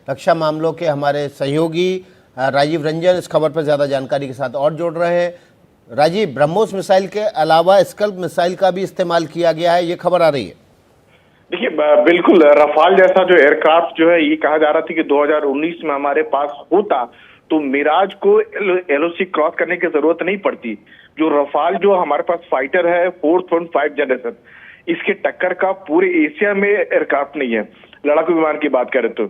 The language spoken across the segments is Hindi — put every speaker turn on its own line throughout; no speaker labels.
रक्षा मामलों के हमारे सहयोगी राजीव रंजन इस खबर पर ज़्यादा जानकारी के साथ और जोड़ रहे हैं। राजीव, ब्रह्मोस मिसाइल के अलावा स्कल्प मिसाइल का भी इस्तेमाल किया गया है, ये खबर आ रही है।
देखिए, बिल्कुल रफाल जैसा जो एयरक्राफ्ट जो है, ये कहा जा रहा था कि 2019 में हमारे पास होता तो मिराज को एलओसी क्रॉस करने की जरूरत नहीं पड़ती। जो रफाल जो हमारे पास फाइटर है 4.5 जनरेशन, इसके टक्कर का पूरे एशिया में एयरक्राफ्ट नहीं है, लड़ाकू विमान की बात करें तो।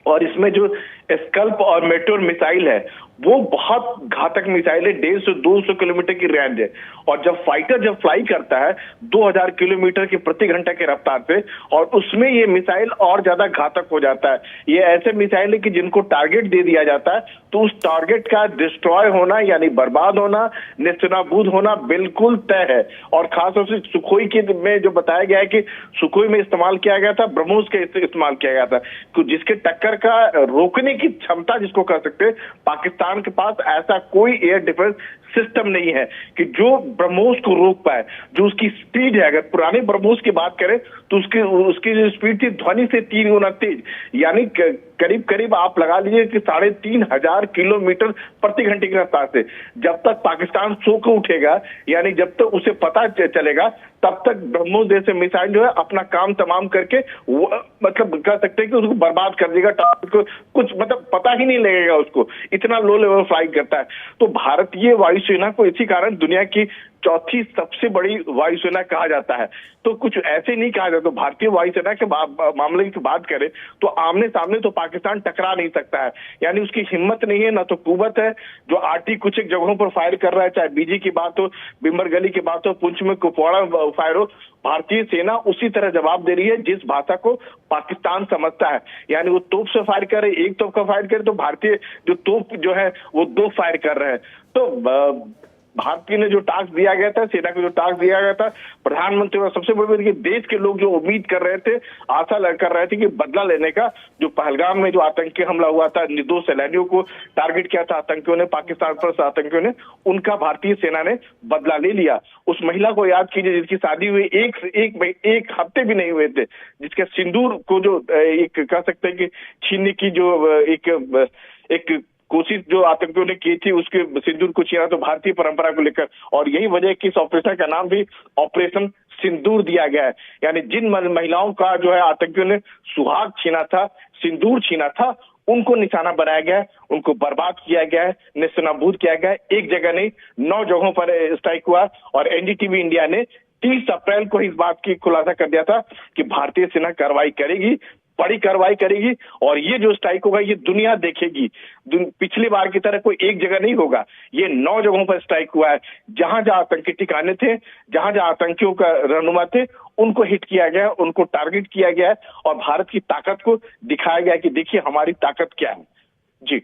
और इसमें जो स्कल्प और मेटेओर मिसाइल है वो बहुत घातक मिसाइल है, 150 से 200 किलोमीटर की रेंज है। और जब फाइटर फ्लाई करता है 2000 किलोमीटर की प्रति घंटा की रफ्तार से, और उसमें ये मिसाइल और ज्यादा घातक हो जाता है। ये ऐसे मिसाइल है कि जिनको टारगेट दे दिया जाता है तो उस टारगेट का डिस्ट्रॉय होना यानी बर्बाद होना, नेस्तनाबूद होना बिल्कुल तय है। और खासतौर से सुखोई के में जो बताया गया है कि सुखोई में इस्तेमाल किया गया था, ब्रह्मोस का इस्तेमाल किया गया था, जिसके टक्कर का रोकने की क्षमता जिसको कह सकते हैं, पाकिस्तान के पास ऐसा कोई एयर डिफेंस सिस्टम नहीं है कि जो ब्रह्मोस को रोक पाए। जो उसकी स्पीड है, अगर पुराने ब्रह्मोस की बात करें तो उसकी जो स्पीड थी ध्वनि से 3 गुना तेज, यानी करीब करीब आप लगा लीजिए कि 3500 किलोमीटर प्रति घंटे की रफ्तार से। जब तक पाकिस्तान सो के उठेगा, यानी जब तक उसे पता चलेगा, तब तक ब्रह्मोस जैसे मिसाइल जो है अपना काम तमाम करके मतलब कह सकते हैं कि उसको बर्बाद कर देगा। कुछ मतलब पता ही नहीं लगेगा उसको, इतना लो लेवल फ्लाई करता है। तो भारतीय वायुसेना को इसी कारण दुनिया की चौथी सबसे बड़ी वायुसेना कहा जाता है। तो कुछ ऐसे नहीं कहा जाता। तो भारतीय वायुसेना के मामले की बात करें तो आमने सामने तो पाकिस्तान टकरा नहीं सकता है, यानी उसकी हिम्मत नहीं है, ना तो कुवत है। जो आरटी कुछ एक जगहों पर फायर कर रहा है, चाहे बीजी की बात हो, बिम्बर गली की बात हो, पुंछ में कुपवाड़ा फायर हो, भारतीय सेना उसी तरह जवाब दे रही है जिस भाषा को पाकिस्तान समझता है। यानी वो तोप से फायर करे, एक तोप का फायर करे तो भारतीय जो तोप जो है वो 2 फायर कर रहे हैं। तो भारतीय ने जो टास्क दिया गया था, सेना को जो टास्क दिया गया था, प्रधानमंत्री और सबसे बड़ी बात कि देश के लोग जो उम्मीद कर रहे थे, आशा कर रहे थे कि बदला लेने का, जो पहलगाम में जो आतंकी हमला हुआ था, निर्दोष सैलानियों को टारगेट किया था आतंकियों ने, पाकिस्तान पर आतंकियों ने, उनका भारतीय सेना ने बदला ले लिया। उस महिला को याद कीजिए जिसकी शादी हुई एक हफ्ते भी नहीं हुए थे, जिसके सिंदूर को जो एक कह सकते हैं कि छीनने की जो एक कोशिश जो आतंकियों ने की थी, उसके सिंदूर को छीना तो भारतीय परंपरा को लेकर। और यही वजह है कि इस ऑपरेशन का नाम भी ऑपरेशन सिंदूर दिया गया है। यानी जिन महिलाओं का जो है आतंकियों ने सुहाग छीना था, सिंदूर छीना था, उनको निशाना बनाया गया है, उनको बर्बाद किया गया है, नेस्तनाबूद किया गया है। एक जगह नहीं, 9 जगहों पर स्ट्राइक हुआ। और एनडीटीवी इंडिया ने 30 अप्रैल को इस बात की खुलासा कर दिया था कि भारतीय सेना कार्रवाई करेगी, बड़ी कार्रवाई करेगी। और ये जो स्ट्राइक होगा ये दुनिया देखेगी। पिछली बार की तरह कोई एक जगह नहीं होगा, ये 9 जगहों पर स्ट्राइक हुआ है। जहां जहां आतंकी ठिकाने थे, जहां जहां आतंकियों का रहनुमा थे, उनको हिट किया गया, उनको टारगेट किया गया है और भारत की ताकत को दिखाया गया कि देखिए हमारी ताकत क्या है। जी।